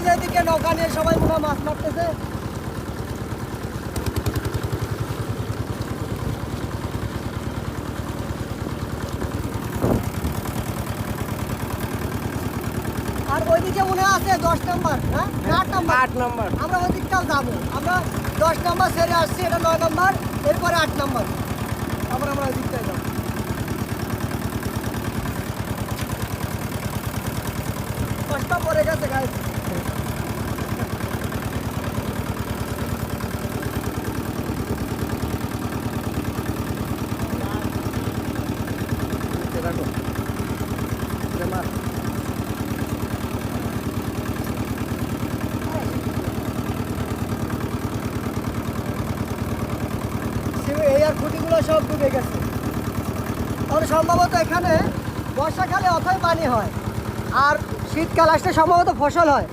যে এদিকে নৌকা নিয়ে সবাই মনে হয় মাছ মারতেছে। আর ওইদিকে মনে হয় আছে 10 নম্বর, হ্যাঁ 8 নম্বর। 8 নম্বর। আমরা ওইদিকটাও যাবো। আমরা 10 নম্বর ছেড়ে আসছি, এটা 9 নম্বর, এরপরে 8 নম্বর। তারপর আমরা ওইদিকটায় যাবো। কষ্ট পড়ে গেছে গাইস। রাখো মাছ এই আর খুঁটিগুলো সব ডুবে গেছে। তাহলে সম্ভবত এখানে বর্ষাকালে অথই পানি হয়, আর শীতকাল আসলে সম্ভবত ফসল হয়।